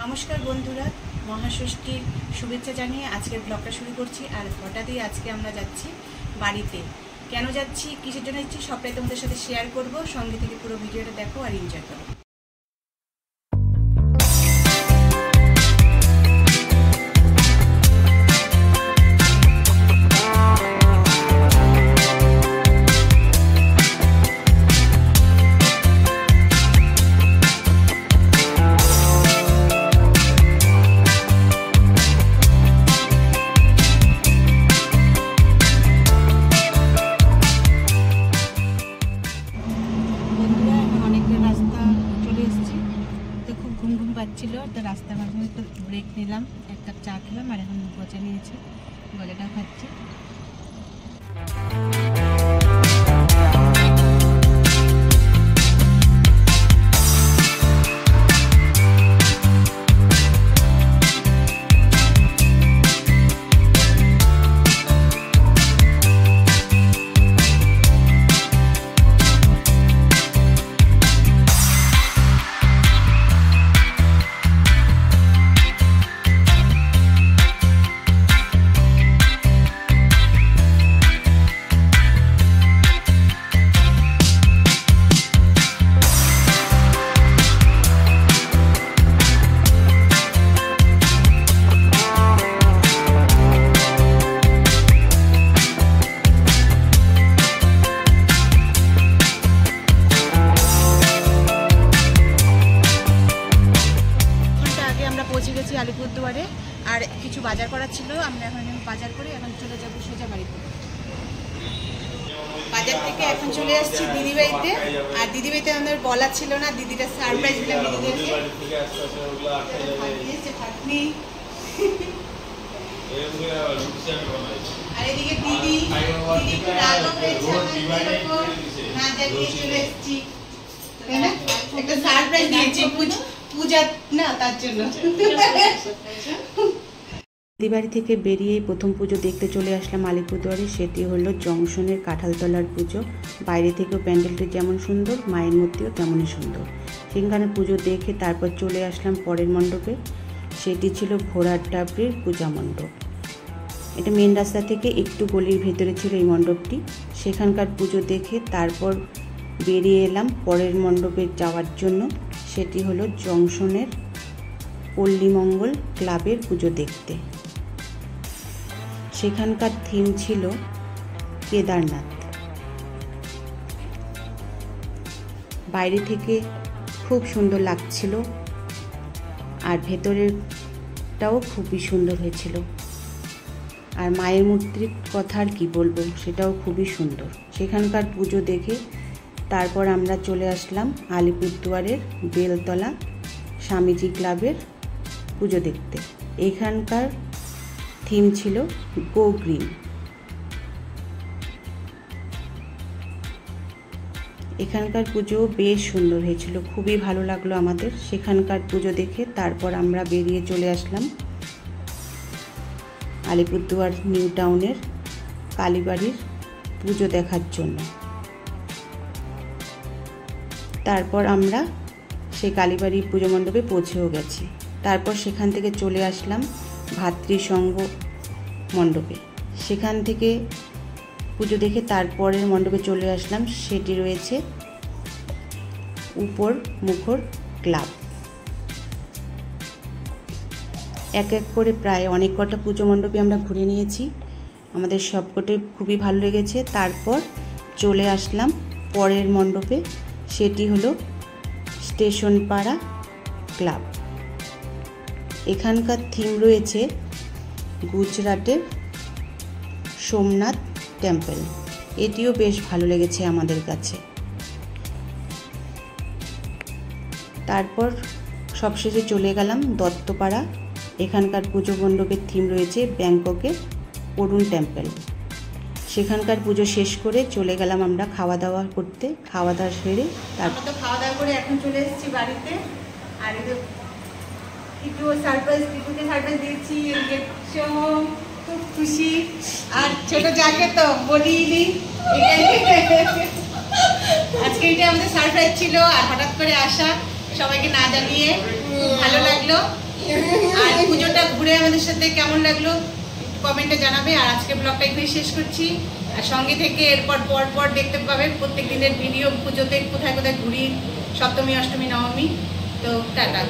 नमस्कार बंधुरा महाषष्ठीर शुभेच्छा जानिए आज के ब्लगटा शुरू करছি আর হঠাৎই আজকে আমরা যাচ্ছি বাড়িতে। কেন যাচ্ছি কিসের জন্য যাচ্ছি সবটাই তোমাদের সাথে শেয়ার করব, সঙ্গে থেকে পুরো ভিডিওটা দেখো আর এনজয় করো। तो रास्ता माঝে तो ब्रेक নিলাম, এক কাপ চা খেলাম আর এখন গজা নিয়েছি, গজাটা খাচ্ছি। আলিপুরদুয়ারে আর কিছু বাজার করা ছিল, আমরা এখন বাজার করে এখন চলে যাব সোজা বাড়িতে। বাজার থেকে এখন চলে আসছি দিদি বাড়িতে, আর দিদি বাড়িতে আমাদের বলা ছিল না, দিদিটা সারপ্রাইজ দিলাম দিদিদেরকে। আর এদিকে দিদি একটু রাগও হয়েছে, না জানিয়ে চলে এসেছি, একটা সারপ্রাইজ দিয়েছি পূজা না তার জন্য। দিদিবাড়ি থেকে বেরিয়ে প্রথম পুজো দেখতে চলে আসলাম আলিপুরদুয়ারে, সেটি হলো জংশনের কাঁঠালতলার পুজো। বাইরে থেকেও প্যান্ডেলটি যেমন সুন্দর, মায়ের মূর্তিও তেমনই সুন্দর। সেখানে পুজো দেখে তারপর চলে আসলাম পরের মণ্ডপে, সেটি ছিল ঘোড়ার ডাবরির পূজা মণ্ডপ। এটা মেন রাস্তা থেকে একটু গলির ভেতরে ছিল এই মণ্ডপটি। সেখানকার পুজো দেখে তারপর বেরিয়ে এলাম পরের মণ্ডপে যাওয়ার জন্য, সেটি হলো জংশনের পল্লীমঙ্গল ক্লাবের পুজো দেখতে। সেখানকার থিম ছিল কেদারনাথ। বাইরে থেকে খুব সুন্দর লাগছিল আর ভেতরেরটাও খুবই সুন্দর হয়েছিল, আর মায়ের মূর্তির কথা আর কি বলবো, সেটাও খুবই সুন্দর। সেখানকার পুজো দেখে তারপর আমরা চলে আসলাম আলিপুরদুয়ারের বেলতলা স্বামীজি ক্লাবের পুজো দেখতে। এখানকার থিম ছিল গো গ্রিন। এখানকার পুজো বেশ সুন্দর হয়েছিল, খুবই ভালো লাগলো আমাদের। সেখানকার পুজো দেখে তারপর আমরা বেরিয়ে চলে আসলাম আলিপুরদুয়ার নিউ টাউনের কালীবাড়ির পুজো দেখার জন্য। তারপর আমরা সেই কালীবাড়ির পুজো মণ্ডপে পৌঁছেও গেছি। তারপর সেখান থেকে চলে আসলাম ভাতৃসংঘ মণ্ডপে। সেখান থেকে পুজো দেখে তারপরের মণ্ডপে চলে আসলাম, সেটি রয়েছে উপর মুখর ক্লাব। এক এক করে প্রায় অনেক কটা পুজো মণ্ডপে আমরা ঘুরে নিয়েছি, আমাদের সবকটাই খুবই ভালো লেগেছে। তারপর চলে আসলাম পরের মণ্ডপে, সেটি হলো স্টেশন পাড়া ক্লাব। এখানকার থিম রয়েছে গুজরাটের সোমনাথ টেম্পল। এটিও বেশ ভালো লেগেছে আমাদের কাছে। তারপর সবশেষে চলে গেলাম দত্তপাড়া। এখানকার পুজো মণ্ডপের থিম রয়েছে ব্যাংককের অরুণ টেম্পল। সেখানকার পুজো শেষ করে চলে গেলাম আমরা খাওয়া দাওয়া করতে। খাওয়া দাওয়া সেরে তারপর তো খাওয়া দাওয়া করে এখন চলে এসেছি বাড়িতে। আর একটু সারপ্রাইজ দিয়েছি, খুব খুশি। আর ছোট যাকে তো বলিনি, আজকে এটা আমাদের সারপ্রাইজ ছিল, আর হঠাৎ করে আসা, সবাইকে না জানিয়ে ভালো লাগলো। আর পুজোটা ঘুরে আমাদের সাথে কেমন লাগলো কমেন্টে জানাবে। আর আজকে ব্লগটা এখানে শেষ করছি। আর সঙ্গে থেকে এরপর পর দেখতে পাবে প্রত্যেক দিনের ভিডিও পুজোতে কোথায় কোথায় ঘুরি, সপ্তমী অষ্টমী নবমী। তো টাটা।